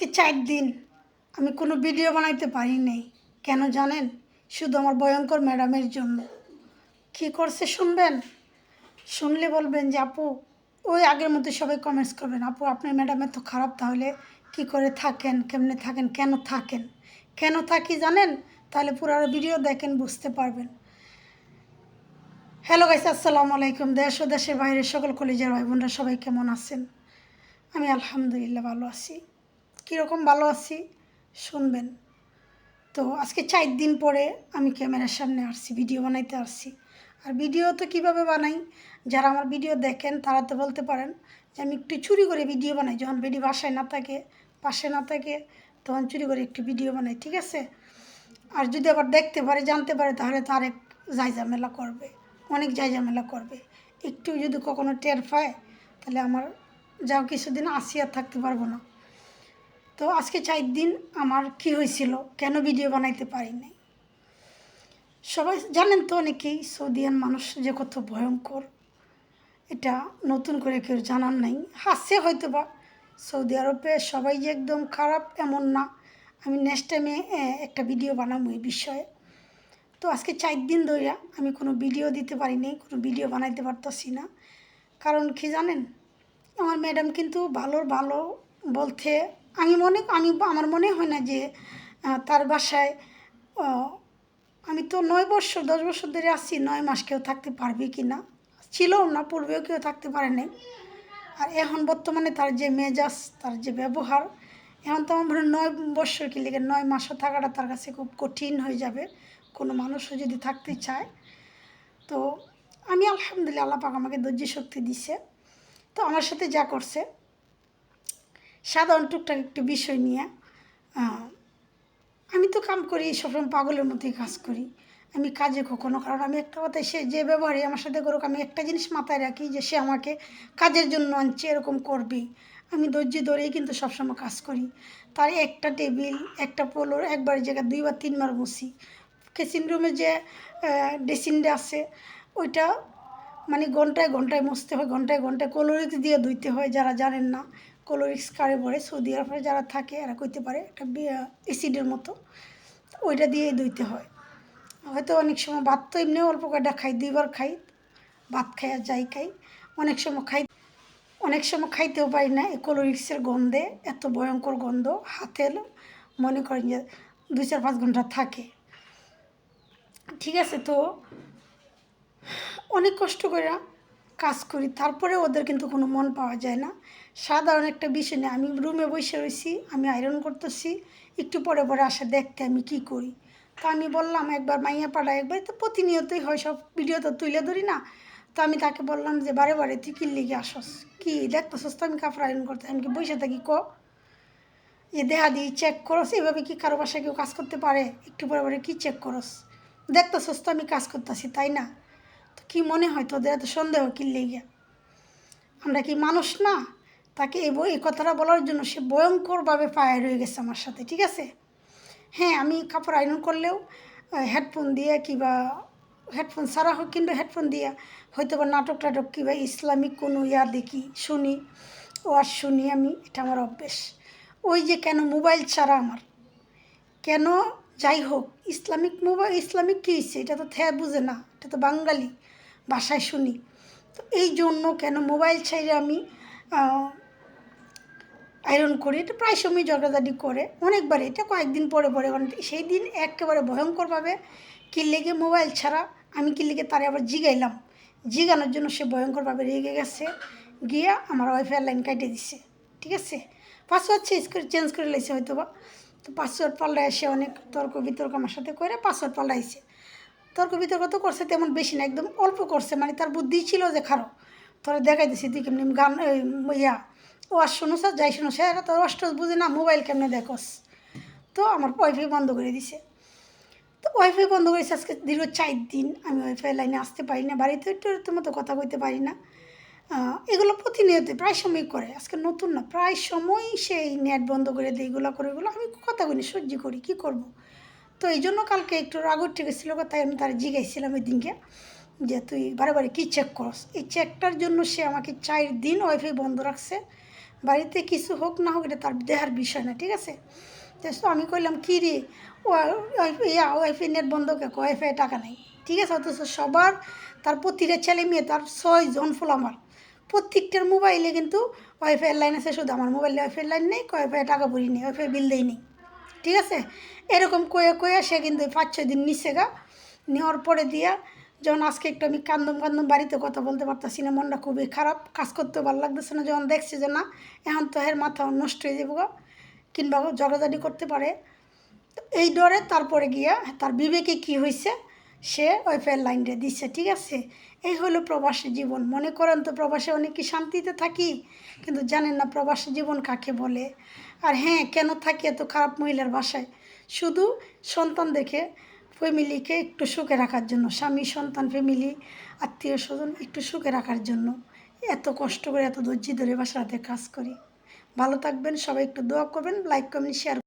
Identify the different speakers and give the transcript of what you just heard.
Speaker 1: আজকে 4 দিন আমি কোনো ভিডিও বানাইতে পারি নাই। কেন জানেন? শুধু আমার ভয়ঙ্কর ম্যাডামের জন্য। কি করছে শুনবেন? শুনলে বলবেন যে আপু, ওই আগের মতো সবাই কমেন্টস করবেন, আপু আপনার ম্যাডাম এত খারাপ, তাহলে কি করে থাকেন, কেমনে থাকেন, কেন থাকেন, কেন থাকি জানেন? তাহলে পুরো ভিডিও দেখেন, বুঝতে পারবেন। হ্যালো গাইস, আসসালামু আলাইকুম। দেশ ও দেশের বাইরে সকল কলেজের ভাই বোনরা সবাই কেমন আছেন? আমি আলহামদুলিল্লাহ ভালো আছি। কীরকম ভালো আছি শুনবেন। তো আজকে 4 দিন পরে আমি ক্যামেরার সামনে আসছি, ভিডিও বানাইতে আসছি। আর ভিডিও তো কীভাবে বানাই, যারা আমার ভিডিও দেখেন তারা তো বলতে পারেন যে আমি একটু চুরি করে ভিডিও বানাই। যখন ভিডিও বাসায় না থাকে, পাশে না থাকে, তখন চুরি করে একটু ভিডিও বানাই, ঠিক আছে? আর যদি আবার দেখতে পারে, জানতে পারে, তাহলে তো আরেক ঝামেলা করবে, অনেক ঝামেলা করবে। একটু যদি কখনো টের পায়, তাহলে আমার যাও কিছুদিন আসি আর থাকতে পারবো না। তো আজকে 4 দিন আমার কি হয়েছিল, কেন ভিডিও বানাইতে পারি নাই। সবাই জানেন তো, অনেকেই সৌদিয়ান মানুষ যে কত ভয়ঙ্কর, এটা নতুন করে কেউ জানার নাই। হাসছে হয়তো বা, সৌদি আরবে সবাই যে একদম খারাপ এমন না। আমি নেক্সট টাইমে একটা ভিডিও বানাবো এই বিষয়ে। তো আজকে 4 দিন ধরে আমি কোনো ভিডিও দিতে পারি নাই, কোনো ভিডিও বানাইতে পারতেছি না। কারণ কি জানেন, আমার ম্যাডাম কিন্তু ভালো বলতে আমার মনে হয় না যে তার বাসায় আমি তো 9 বছর 10 বছর ধরে আসছি, 9 মাস কেউ থাকতে পারবে কি না, ছিলও না, পূর্বেও কেউ থাকতে পারে নাই। আর এখন বর্তমানে তার যে মেজাজ, তার যে ব্যবহার, এখন তো আমার মনে হয় 9 বছর কি লেগে 9 মাসও থাকাটা তার কাছে খুব কঠিন হয়ে যাবে, কোনো মানুষও যদি থাকতে চায়। তো আমি আলহামদুলিল্লাহ, আল্লাহ পাক আমাকে ধৈর্য শক্তি দিছে। তো আমার সাথে যা করছে, সাধারণ টুকটাক একটু বিষয় নিয়ে, আমি তো কাম করি সবসময় পাগলের মধ্যেই কাজ করি। আমি কাজে কখনো, কারণ আমি একটা কথায়, সে যে ব্যবহারে আমার সাথে করুক, আমি একটা জিনিস মাথায় রাখি যে সে আমাকে কাজের জন্য আনছে, এরকম করবেই। আমি ধৈর্য ধরেই কিন্তু সবসময় কাজ করি। তার একটা টেবিল, একটা পোলোর একবারের জায়গায় 2 বা 3 বার মুছি। কিচেন রুমে যে ড্রেসিংটা আছে, ওইটা মানে ঘন্টায় ঘন্টায় মুছতে হয়, ঘন্টায় ঘন্টায় ক্লোরিক্স দিয়ে ধুইতে হয়। যারা জানেন না ক্লোরিক্স কারে পরে, সৌদি আরবে যারা থাকে এরা কইতে পারে, একটা অ্যাসিডের মতো, ওইটা দিয়ে ধুইতে হয়। হয়তো অনেক সময় ভাত তো এমনিও অল্প কয়টা খাই, 2 বার খাই, ভাত খাই আর যাই খাই। অনেক সময় খাইতেও পারি না, এই ক্লোরিক্সের গন্ধে, এত ভয়ঙ্কর গন্ধ, হাতে মনে করেন যে 2-4-5 ঘন্টা থাকে, ঠিক আছে? তো অনেক কষ্ট করে কাজ করি, তারপরে ওদের কিন্তু কোনো মন পাওয়া যায় না। সাধারণ একটা বিষয় নিয়ে আমি রুমে বসে রয়েছি, আমি আয়রন করতেছি, একটু পরে পরে আসে দেখতে আমি কি করি। তো আমি বললাম একবার মাইয়া পাড়া, একবার তো প্রতিনিয়তই হয়, সব ভিডিও তো তুলে ধরি না। তো আমি তাকে বললাম যে বারে বারে তুই কি লিগে আসস, কি দেখতেছস তো আমি কাপড় আয়রন করতে, আমি কি বসে থাকি এ দেহা দিয়ে চেক করস, এভাবে কি কারো বাসায় কেউ কাজ করতে পারে? একটু পরে পরে কী চেক করস, দেখতেছস তো আমি কাজ করতেছি, তাই না? তো কী মনে হয় তোদের এত সন্দেহ কিনলে গিয়া? আমরা কি মানুষ না? তাকে এই কথাটা বলার জন্য সে ভয়ঙ্করভাবে পায়ে রয়ে গেছে আমার সাথে, ঠিক আছে? হ্যাঁ, আমি কাপড় আয়রন করলেও হেডফোন দিয়ে কিংবা হেডফোন ছাড়া হোক, কিন্তু হেডফোন দিয়ে হয়তো বা নাটক টাটক কিংবা ইসলামিক কোনো দেখি, শুনি, ওয়াজ শুনি আমি, এটা আমার অভ্যেস। ওই যে কেন মোবাইল ছাড়া আমার, কেন, যাই হোক, ইসলামিক কী হচ্ছে, এটা তো বুঝে না, এটা তো বাঙালি ভাষায় শুনি। তো এই জন্য কেন মোবাইল ছাড়া আমি আয়রন করি। এটা প্রায় সময় ঝগড়াঝাটি করে অনেকবার, এটা কয়েকদিন পরে পরে, কারণ সেই দিন একেবারে ভয়ঙ্করভাবে কি লেগে মোবাইল ছাড়া, আমি কি লেগে তারে আবার জিগানোর জন্য সে ভয়ঙ্করভাবে রেগে গেছে, গিয়া আমার ওয়াইফাই লাইন কাটিয়ে দিছে, ঠিক আছে? পাসওয়ার্ড চেঞ্জ করে লাইছে হয়তো বা। তো পাসওয়ার্ড পাল্টায় এসে অনেক তর্ক বিতর্ক আমার সাথে করে পাসওয়ার্ড পাল্টাইছে। তর্ক বিতর্ক তো করছে তেমন বেশি না, একদম অল্প করছে, মানে তার বুদ্ধি ছিল যে খারো তোরা দেখাই দিছি তুই কেমনি গান ও আর শুনোস আর যাই শুনোস, এরা তোর অষ্টস বুঝে না, মোবাইল কেমনে দেখোস। তো আমার ওয়াইফাই বন্ধ করে দিছে। তো ওয়াইফাই বন্ধ করেছে আজকে দীর্ঘ 4 দিন, আমি ওয়াইফাই লাইনে আসতে পারি না, বাড়িতে একটু মতো কথা কইতে পারি না। এগুলো প্রতিনিয়ত প্রায় সময় করে, আজকে নতুন না, প্রায় সময় সেই নেট বন্ধ করে দেয়, এগুলো করে, এগুলো আমি কথা কইনি, সহ্য করি, কী করব। তো এই জন্য কালকে একটু রাগ উঠে গেছিলো, তাই আমি তার জিগাইছিলাম ওই দিনকে যে তুই বারে বারে কী চেক করস। এই চেকটার জন্য সে আমাকে 4 দিন ওয়াইফাই বন্ধ রাখছে, বাড়িতে কিছু হোক না হোক এটা তার দেহার বিষয় না, ঠিক আছে। তো আমি কইলাম কী রে ওয়াইফাই নেট বন্ধ কে, ওয়াইফাই টাকা নেই, ঠিক আছে। অথচ সবার তার প্রতিটা ছেলে মেয়ে তার 6 জন ফুল আমার প্রত্যেকটার মোবাইলে কিন্তু ওয়াইফাই লাইন আছে, শুধু আমার মোবাইলে ওয়াইফাই লাইন নেই, ওয়াইফাই টাকা ভরি নেই, ওয়াইফাই বিল দেই নেই, ঠিক আছে। এরকম কয়ে সে কিন্তু 5-6 দিন নিচ্ছে গা। নেওয়ার পরে দিয়া যখন আজকে একটু আমি কান্দম বাড়িতে কথা বলতে পারতাছি না, মনটা খুবই খারাপ, কাজ করতেও ভালো লাগতেছে না, যখন দেখছি যে না এখন তো এর মাথা নষ্ট হয়ে যাবো গা, কিংবা ঝগড়াঝাটি করতে পারে, তো এই ডরে তারপরে গিয়া তার বিবেকে কি হয়েছে, সে ওয়াইফাই লাইনটা দিচ্ছে, ঠিক আছে। এই হলো প্রবাসী জীবন। মনে করেন তো প্রবাসে অনেক কি শান্তিতে থাকি, কিন্তু জানেন না প্রবাসী জীবন কাকে বলে। আর হ্যাঁ, কেন থাকি এত খারাপ মহিলার বাসায়, শুধু সন্তান দেখে, ফ্যামিলিকে একটু সুখে রাখার জন্য, স্বামী সন্তান ফ্যামিলি আত্মীয় স্বজন একটু সুখে রাখার জন্য এত কষ্ট করে এত ধৈর্য ধরে বাসাতে কাজ করি। ভালো থাকবেন সবাই, একটু দোয়া করবেন, লাইক কমেন্ট শেয়ার